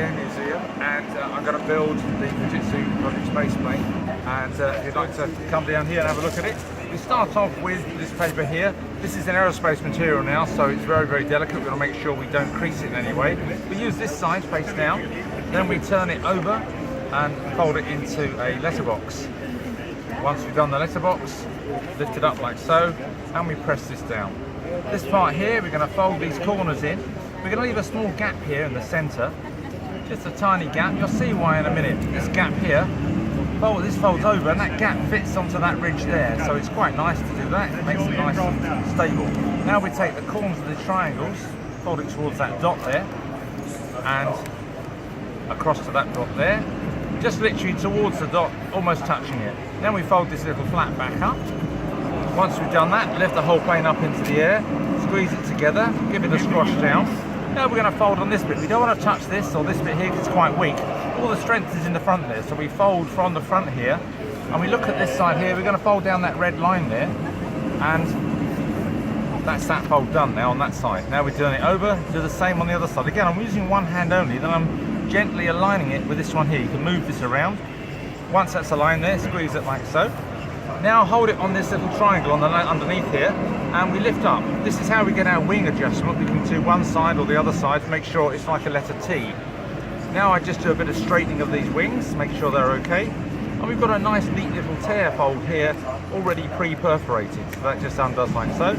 Museum, and I'm going to build the Fujitsu Project Space Plane, and if you'd like to come down here and have a look at it. We start off with this paper here. This is an aerospace material now, so it's very, very delicate. We're going to make sure we don't crease it in any way. We use this side face down, then we turn it over and fold it into a letterbox. Once we've done the letterbox, lift it up like so, and we press this down. This part here, we're going to fold these corners in. We're going to leave a small gap here in the centre, just a tiny gap. You'll see why in a minute. This gap here, this folds over, and that gap fits onto that ridge there, so it's quite nice to do that. It makes it nice and stable. Now we take the corners of the triangles, fold it towards that dot there, and across to that dot there, just literally towards the dot, almost touching it. Then we fold this little flap back up. Once we've done that, lift the whole plane up into the air, squeeze it together, give it a squash down. Now we're going to fold on this bit. We don't want to touch this or this bit here because it's quite weak. All the strength is in the front there, so we fold from the front here, and we look at this side here. We're going to fold down that red line there, and that's that fold done now on that side. Now we're doing it over, do the same on the other side. Again, I'm using one hand only, then I'm gently aligning it with this one here. You can move this around. Once that's aligned there, squeeze it like so. Now hold it on this little triangle on the underneath here, and we lift up. This is how we get our wing adjustment. We can do one side or the other side to make sure it's like a letter T. Now I just do a bit of straightening of these wings, make sure they're okay. And we've got a nice neat little tear fold here, already pre-perforated. So that just undoes like so.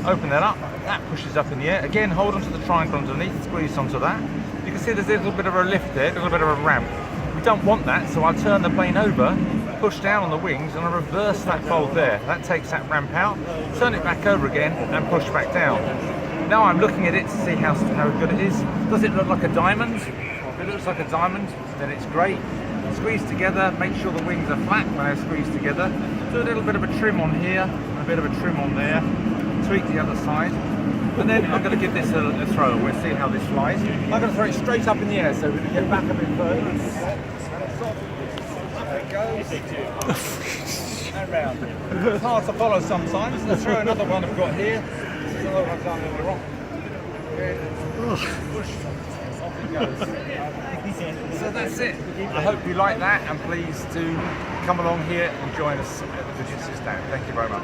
Open that up, that pushes up in the air. Again, hold onto the triangle underneath, squeeze onto that. You can see there's a little bit of a lift there, a little bit of a ramp. We don't want that, so I'll turn the plane over, push down on the wings, and I reverse that fold there. That takes that ramp out, turn it back over again, and push back down. Now I'm looking at it to see how good it is. Does it look like a diamond? If it looks like a diamond, then it's great. Squeeze together, make sure the wings are flat when they're squeezed together. Do a little bit of a trim on here, and a bit of a trim on there. Tweak the other side. And then I'm going to give this a throw. We'll see how this flies. I'm going to throw it straight up in the air, so we can get back a bit further. Up it goes. And round. It's hard to follow sometimes. Let's throw another one I've got here. This is another one I've done in the rock. Push. Off it goes. So that's it. I hope you like that, and please do come along here and join us at the Fujitsu stand. Thank you very much.